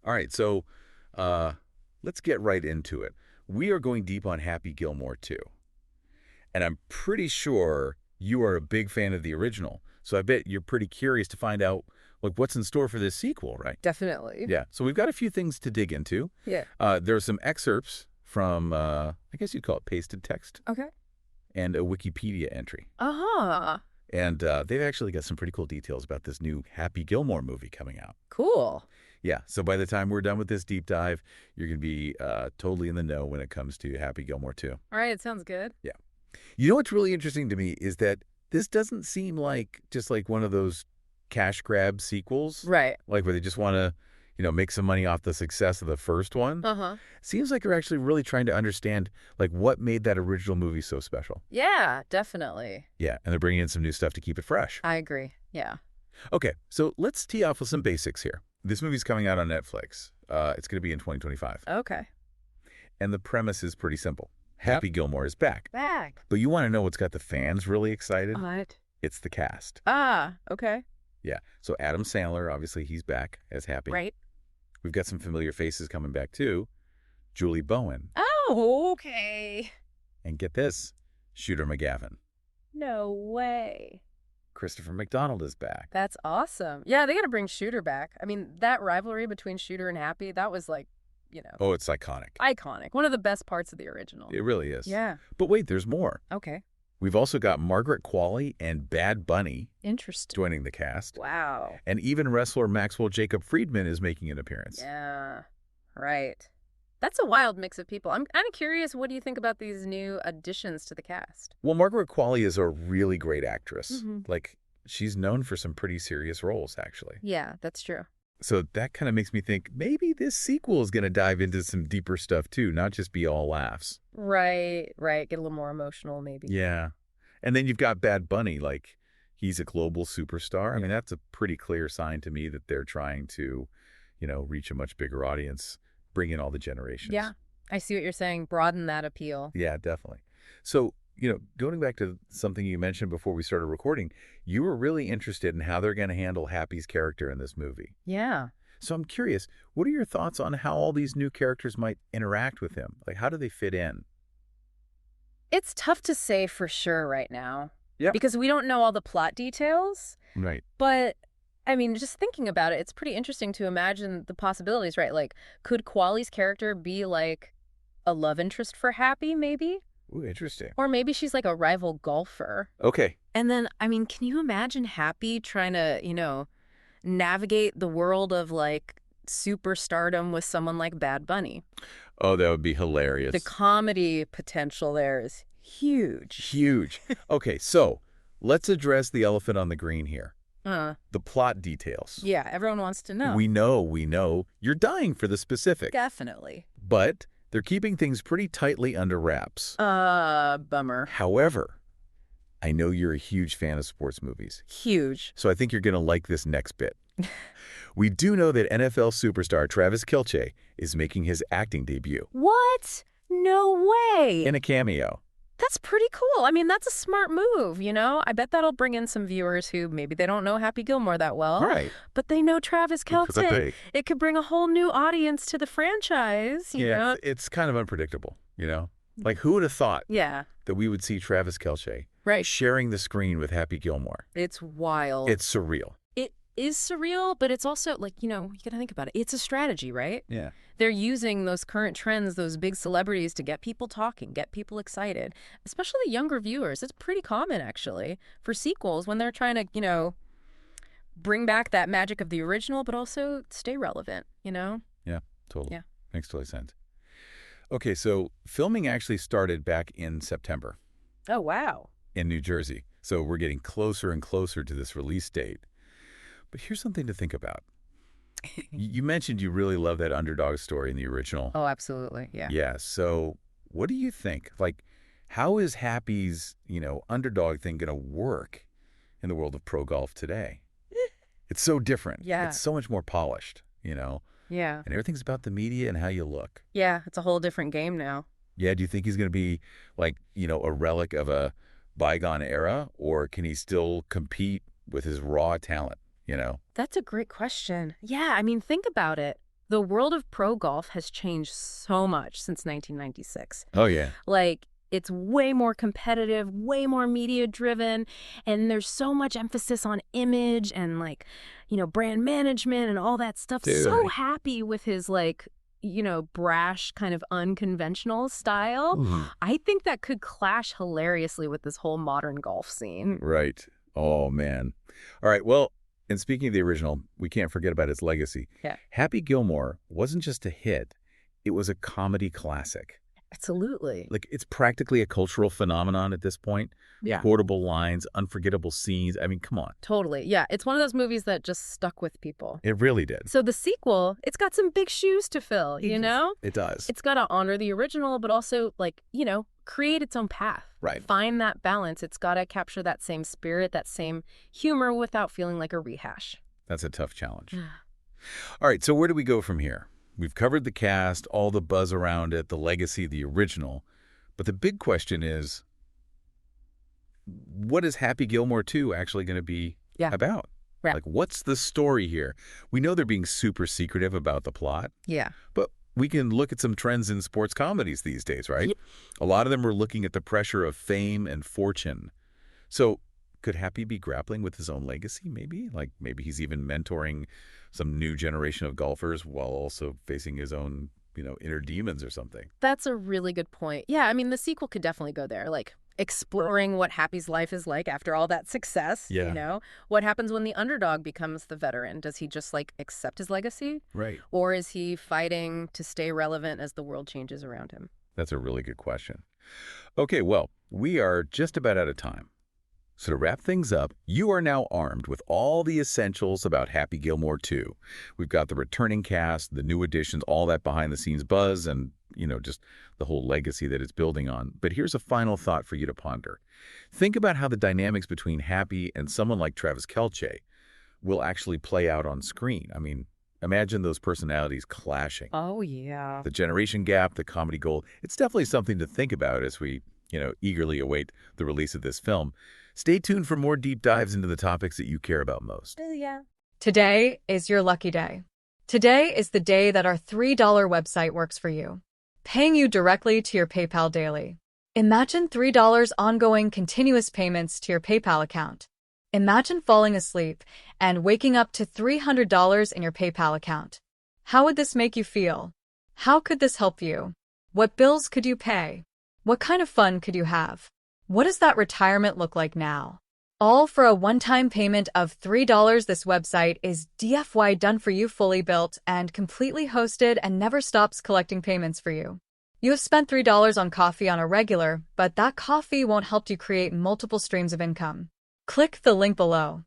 All right, so let's get right into it. We are going deep on Happy Gilmore 2. And I'm pretty sure you are a big fan of the original. So I bet you're pretty curious to find out like what's in store for this sequel, right? Definitely. Yeah. So we've got a few things to dig into. Yeah. There are some excerpts from, I guess you'd call it pasted text, Okay. and a Wikipedia entry. Uh-huh. And they've actually got some pretty cool details about this new Happy Gilmore movie coming out. Cool. Yeah, so by the time we're done with this deep dive, you're going to be totally in the know when it comes to Happy Gilmore 2. All right, sounds good. Yeah. You know what's really interesting to me is that this doesn't seem like just like one of those cash grab sequels. Right. Like where they just want to, make some money off the success of the first one. Uh-huh. Seems like they're actually really trying to understand like what made that original movie so special. Yeah, definitely. Yeah, and they're bringing in some new stuff to keep it fresh. I agree. Yeah. Okay, so let's tee off with some basics here. This movie's coming out on Netflix. It's going to be in 2025. Okay. And the premise is pretty simple. Happy Gilmore is back. Back. But you want to know what's got the fans really excited? What? It's the cast. Ah, okay. Yeah. So Adam Sandler, obviously, he's back as Happy. Right. We've got some familiar faces coming back, too. Julie Bowen. Oh, okay. And get this, Shooter McGavin. No way. Christopher McDonald is back. That's awesome. Yeah, they got to bring Shooter back. I mean, that rivalry between Shooter and Happy, that was like, Oh, it's iconic. iconic. One of the best parts of the original. It really is. Yeah. But wait, there's more. Okay. We've also got Margaret Qualley and Bad Bunny Interesting. joining the cast. Wow. And even wrestler Maxwell Jacob Friedman is making an appearance. Yeah. Right. That's a wild mix of people. I'm kind of curious, what do you think about these new additions to the cast? Well, Margaret Qualley is a really great actress. Mhm. Like, she's known for some pretty serious roles, actually. Yeah, that's true. So that kind of makes me think maybe this sequel is going to dive into some deeper stuff, too, not just be all laughs. Right, right. Get a little more emotional, maybe. Yeah. And then you've got Bad Bunny. Like, he's a global superstar. I mean, that's a pretty clear sign to me that they're trying to, reach a much bigger audience, bring in all the generations. Yeah, I see what you're saying. Broaden that appeal. Yeah, definitely. So, going back to something you mentioned before we started recording, you were really interested in how they're going to handle Happy's character in this movie. Yeah. So I'm curious, what are your thoughts on how all these new characters might interact with him? Like, how do they fit in? It's tough to say for sure right now. Yeah. Because we don't know all the plot details. Right. But, I mean, just thinking about it, it's pretty interesting to imagine the possibilities, right? Like, could Qualley's character be like a love interest for Happy, maybe? Ooh, interesting. Or maybe she's like a rival golfer. Okay. And then, I mean, can you imagine Happy trying to, navigate the world of like superstardom with someone like Bad Bunny? Oh, that would be hilarious. The comedy potential there is huge. Huge. Okay, so let's address the elephant on the green here. The plot details. Yeah, everyone wants to know. We know. You're dying for the specifics. Definitely. But they're keeping things pretty tightly under wraps. Bummer. However, I know you're a huge fan of sports movies. Huge. So I think you're going to like this next bit. We do know that NFL superstar Travis Kelce is making his acting debut. What? No way. In a cameo. That's pretty cool. I mean, that's a smart move, I bet that'll bring in some viewers who maybe they don't know Happy Gilmore that well. Right. But they know Travis Because I Kelce. think. It could bring a whole new audience to the franchise, you know? It's kind of unpredictable, Like, who would have thought Yeah. that we would see Travis Kelce Right. sharing the screen with Happy Gilmore? It's wild. It's surreal. It is surreal, but it's also like, you got to think about it. It's a strategy, right? Yeah. They're using those current trends, those big celebrities to get people talking, get people excited, especially the younger viewers. It's pretty common, actually, for sequels when they're trying to, bring back that magic of the original, but also stay relevant, Yeah, totally. Yeah. Makes total sense. Okay, so filming actually started back in September Oh, wow. in New Jersey. So we're getting closer and closer to this release date. But here's something to think about. You mentioned you really love that underdog story in the original. Oh, absolutely. Yeah. Yeah, so what do you think? Like, how is Happy's, underdog thing going to work in the world of pro golf today? It's so different. Yeah. It's so much more polished, Yeah. and everything's about the media and how you look. Yeah. It's a whole different game now. Yeah, do you think he's going to be like, a relic of a bygone era, or can he still compete with his raw talent, That's a great question. Yeah. I mean, think about it. The world of pro golf has changed so much since 1996. Oh, yeah. Like, it's way more competitive, way more media driven, and there's so much emphasis on image and like, brand management and all that stuff. So Dude. happy with his like, brash kind of unconventional style. Mhm. I think that could clash hilariously with this whole modern golf scene. Right. Oh, man. All right. Well, and speaking of the original, we can't forget about its legacy. Yeah. Happy Gilmore wasn't just a hit. It was a comedy classic. Absolutely. Like, it's practically a cultural phenomenon at this point. Yeah. Quotable lines, unforgettable scenes. I mean, come on. Totally. Yeah. It's one of those movies that just stuck with people. It really did. So the sequel, it's got some big shoes to fill, you know? It does. It's got to honor the original, but also, like, create its own path. Right. Find that balance. It's got to capture that same spirit, that same humor without feeling like a rehash. That's a tough challenge. All right, so where do we go from here? We've covered the cast, all the buzz around it, the legacy of the original. But the big question is, what is Happy Gilmore 2 actually going to be about? Yeah. Like, what's the story here? We know they're being super secretive about the plot. Yeah. But we can look at some trends in sports comedies these days, right? A lot of them are looking at the pressure of fame and fortune. So could Happy be grappling with his own legacy, maybe? Like, maybe he's even mentoring some new generation of golfers while also facing his own, inner demons or something. That's a really good point. Yeah, I mean, the sequel could definitely go there, like exploring what Happy's life is like after all that success, What happens when the underdog becomes the veteran? Does he just, like, accept his legacy? Right. Or is he fighting to stay relevant as the world changes around him? That's a really good question. Okay, well, we are just about out of time. So to wrap things up, you are now armed with all the essentials about Happy Gilmore 2. We've got the returning cast, the new additions, all that behind-the-scenes buzz, and, just the whole legacy that it's building on. But here's a final thought for you to ponder. Think about how the dynamics between Happy and someone like Travis Kelce will actually play out on screen. I mean, imagine those personalities clashing. Oh, yeah. The generation gap, the comedy gold. It's definitely something to think about as we, eagerly await the release of this film. Stay tuned for more deep dives into the topics that you care about most. Yeah. Today is your lucky day. Today is the day that our $3 website works for you, paying you directly to your PayPal daily. Imagine $3 ongoing continuous payments to your PayPal account. Imagine falling asleep and waking up to $300 in your PayPal account. How would this make you feel? How could this help you? What bills could you pay? What kind of fun could you have? What does that retirement look like now? All for a one-time payment of $3. This website is DFY done for you, fully built and completely hosted, and never stops collecting payments for you. You have spent $3 on coffee on a regular, but that coffee won't help you create multiple streams of income. Click the link below.